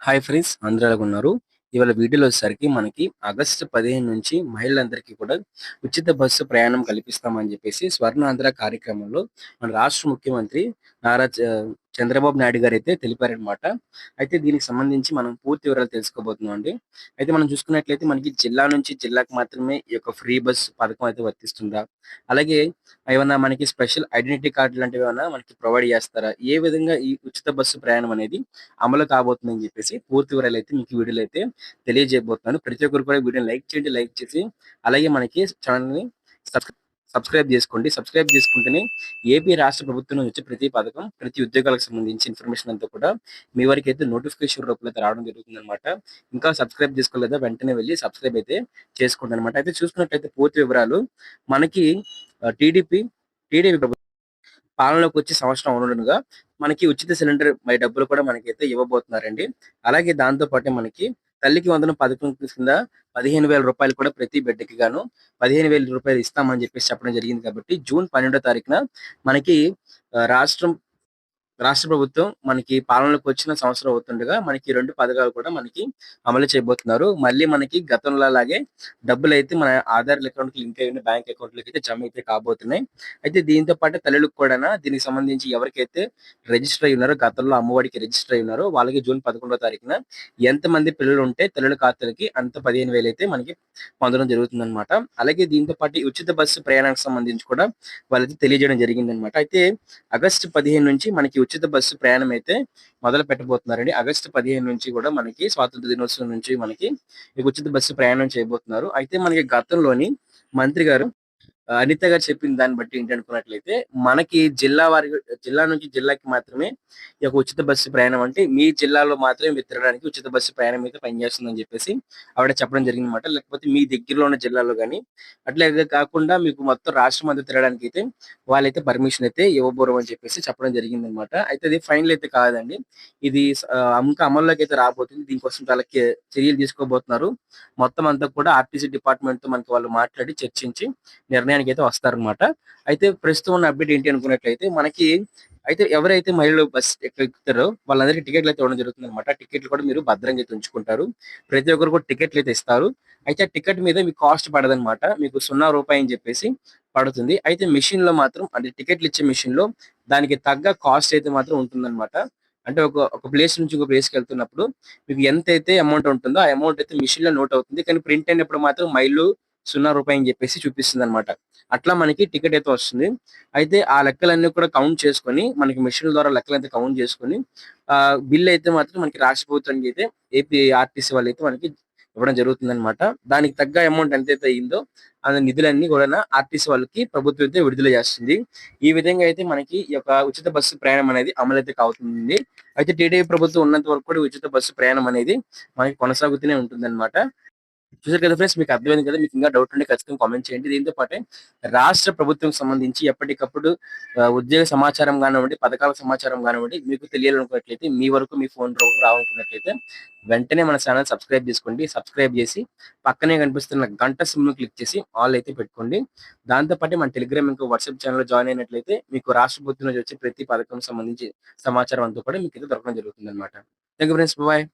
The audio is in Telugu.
హాయ్ ఫ్రెండ్స్, అందరూ ఎలాగున్నారు? ఇవాళ వీడియోలో వచ్చేసరికి మనకి ఆగస్టు 15 నుంచి మహిళలందరికీ కూడా ఉచిత బస్సు ప్రయాణం కల్పిస్తామని చెప్పేసి స్వర్ణాంధ్ర కార్యక్రమంలో మన రాష్ట్ర ముఖ్యమంత్రి నారా చంద్రబాబు నాయుడు గారైతే తెలిపారనమాట. అయితే దీనికి సంబంధించి మనం పూర్తి వివరాలు తెలుసుకోబోతున్నాం అండి. అయితే మనం చూసుకున్నట్లయితే మనకి జిల్లా నుంచి జిల్లాకి మాత్రమే ఈ యొక్క ఫ్రీ బస్ పథకం అయితే వర్తిస్తుందా? అలాగే ఏమన్నా మనకి స్పెషల్ ఐడెంటిటీ కార్డ్ లాంటివి ఏమన్నా మనకి ప్రొవైడ్ చేస్తారా? ఏ విధంగా ఈ ఉచిత బస్సు ప్రయాణం అనేది అమలు కాబోతుందని చెప్పేసి పూర్తి వివరాలైతే మీకు ఈ వీడియోలో అయితే తెలియజేయబోతున్నాను. ప్రతి ఒక్కరు కూడా వీడియోని లైక్ చేయండి. లైక్ చేసి అలాగే మనకి ఛానెల్‌ని సబ్‌స్క్రై సబ్‌స్క్రైబ్ చేసుకోండి. సబ్‌స్క్రైబ్ చేసుకుంటేనే ఏపీ రాష్ట్ర ప్రభుత్వం నుంచి వచ్చే ప్రతి పథకం, ప్రతి ఉద్యోగాలకు సంబంధించి ఇన్ఫర్మేషన్ అంతా కూడా మీ వరకైతే నోటిఫికేషన్ రూపంలో అయితే రావడం జరుగుతుందనమాట. ఇంకా సబ్‌స్క్రైబ్ చేసుకోలేదా వెంటనే వెళ్లి సబ్‌స్క్రైబ్ అయితే చేసుకోండనమాట. అయితే చూసుకున్నట్లయితే పూర్తి వివరాలు మనకి టీడీపీ ప్రభుత్వం పాలనలోకొచ్చి సంవత్సరం అవునుండగా మనకి ఉచిత సిలిండర్ డబ్బులు కూడా మనకైతే ఇవ్వబోతున్నారండి. అలాగే దాంతో పాటే మనకి తల్లికి వందనం పథకం కింద రూ. 15,000 కూడా ప్రతి బిడ్డకి గాను రూ. 15,000 ఇస్తామని చెప్పేసి చెప్పడం జరిగింది కాబట్టి జూన్ 12 తారీఖున మనకి రాష్ట్రం రాష్ట్ర ప్రభుత్వం మనకి పాలనలోకి వచ్చిన సంవత్సరం అవుతుండగా మనకి 2 పథకాలు కూడా మనకి అమలు చేయబోతున్నారు. మళ్ళీ మనకి గతంలో లాగే డబ్బులైతే మన ఆధార్ అకౌంట్‌కి లింక్ అయ్యి ఉన్న బ్యాంక్ అకౌంట్‌లకి అయితే జమ అయితే కాబోతున్నాయి. అయితే దీంతో పాటు తల్లులకు కూడానా దీనికి సంబంధించి ఎవరికైతే రిజిస్టర్ అయ్యి ఉన్నారో గతంలో అమ్మఒడికి రిజిస్టర్ అయ్యి ఉన్నారో వాళ్ళకి జూన్ 11 తారీఖున ఎంతమంది పిల్లలుంటే తల్లుల ఖాతాలకి అంత 15,000 అయితే మనకి పొందడం జరుగుతుందన్నమాట. అలాగే దీంతో పాటు ఈ ఉచిత బస్సు ప్రయాణానికి సంబంధించి కూడా వాళ్ళైతే తెలియజేయడం జరిగిందన్నమాట. అయితే ఆగస్టు 15 నుంచి మనకి ఉచిత బస్సు ప్రయాణం అయితే మొదలు పెట్టబోతున్నారండి. ఆగస్టు 15 నుంచి కూడా మనకి స్వాతంత్ర దినోత్సవం నుంచి మనకి ఈ ఉచిత బస్సు ప్రయాణం చేయబోతున్నారు. అయితే మనకి గతంలోని మంత్రి గారు అనిత గారు చెప్పిన దాన్ని బట్టి ఏంటనుకున్నట్లయితే, మనకి జిల్లా నుంచి జిల్లాకి మాత్రమే ఈ యొక్క ఉచిత బస్సు ప్రయాణం అంటే, మీ జిల్లాలో మాత్రమే మీరు తిరగడానికి ఉచిత బస్సు ప్రయాణం అయితే పనిచేస్తుందని చెప్పేసి ఆవిడ చెప్పడం జరిగిందన్నమాట. లేకపోతే మీ దగ్గరలో ఉన్న జిల్లాలో గాని, అట్లాగే కాకుండా మీకు మొత్తం రాష్ట్రం అంతా తిరగడానికైతే వాళ్ళైతే పర్మిషన్ అయితే ఇవ్వబోరు అని చెప్పేసి చెప్పడం జరిగిందన్నమాట. అయితే అది ఫైనల్ అయితే కాదండి. ఇది ఇంకా అమల్లోకి అయితే రాబోతుంది. దీనికోసం చాలా చర్యలు తీసుకోబోతున్నారు. మొత్తం అంతా కూడా ఆర్టీసీ డిపార్ట్‌మెంట్‌తో మనకి వాళ్ళు మాట్లాడి చర్చించి నిర్ణయానికైతే వస్తారనమాట. అయితే ప్రస్తుతం ఉన్న అప్‌డేట్ ఏంటి అనుకున్నట్లయితే మనకి అయితే ఎవరైతే మహిళలు బస్ ఎక్కుతారో వాళ్ళందరికీ టికెట్‌లయితే ఇవ్వడం జరుగుతుందనమాట. టికెట్లు కూడా మీరు భద్రంగా అయితే ఉంచుకుంటారు. ప్రతి ఒక్కరు కూడా టికెట్‌లయితే ఇస్తారు. అయితే ఆ టికెట్ మీద మీకు కాస్ట్ పడదనమాట. మీకు రూ. 0 అని చెప్పేసి పడుతుంది. అయితే మెషిన్‌లో మాత్రం అంటే టికెట్లు ఇచ్చే మెషిన్‌లో దానికి తగ్గ కాస్ట్ అయితే మాత్రం ఉంటుందనమాట. అంటే ఒక ప్లేస్ నుంచి ఇంకో ప్లేస్‌కెళ్తున్నప్పుడు మీకు ఎంతైతే అమౌంట్ ఉంటుందో ఆ అమౌంట్ అయితే మెషిన్‌లో నోట్ అవుతుంది. కానీ ప్రింట్ అయినప్పుడు మాత్రం మైళ్ళు రూ. 0 అని చెప్పేసి చూపిస్తుందనమాట. అట్లా మనకి టికెట్ అయితే వస్తుంది. అయితే ఆ లెక్కలన్నీ కూడా కౌంట్ చేసుకొని మనకి మెషిన్‌ల ద్వారా లెక్కలైతే కౌంట్ చేసుకొని బిల్ అయితే మాత్రం మనకి రాష్ట్ర ప్రభుత్వానికి అయితే ఏపీ ఆర్టీసీ వాళ్ళైతే మనకి ఇవ్వడం జరుగుతుందనమాట. దానికి తగ్గ అమౌంట్ ఎంతైతే అయిందో ఆ నిధులన్నీ కూడా ఆర్టీసీ వాళ్ళకి ప్రభుత్వం అయితే విడుదల చేస్తుంది. ఈ విధంగా అయితే మనకి ఈ యొక్క ఉచిత బస్సు ప్రయాణం అనేది అమలైతే అవుతుంది. అయితే టీడీపీ ప్రభుత్వం ఉన్నంత వరకు కూడా ఉచిత బస్సు ప్రయాణం అనేది మనకి కొనసాగుతూనే ఉంటుందన్నమాట. చూసారు కదా ఫ్రెండ్స్, మీకు అర్థమైంది కదా? మీకు ఇంకా డౌట్ ఉంటే ఖచ్చితంగా కామెంట్ చేయండి. దీంతో పాటే రాష్ట్ర ప్రభుత్వంకి సంబంధించి ఎప్పటికప్పుడు ఉద్యోగ సమాచారం గానివ్వండి, పథకాల సమాచారం గానివ్వండి, మీకు తెలియాలనుకున్నట్లయితే మీ వరకు మీ ఫోన్ రావాలనుకున్నట్లయితే వెంటనే మన ఛానల్ సబ్స్క్రైబ్ చేసుకోండి. సబ్స్క్రైబ్ చేసి పక్కనే కనిపిస్తున్న గంట సింబల్‌ని క్లిక్ చేసి ఆల్ అయితే పెట్టుకోండి. దాంతో పాటే మన టెలిగ్రామ్ ఇంకా వాట్సాప్ ఛానెల్‌లో జాయిన్ అయినట్లయితే మీకు రాష్ట్ర ప్రభుత్వం నుంచి వచ్చే ప్రతి పథకం సంబంధించి సమాచారం అంతా కూడా మీకైతే దొరకడం జరుగుతుందన్నమాట. Thank you friends. బాయ్.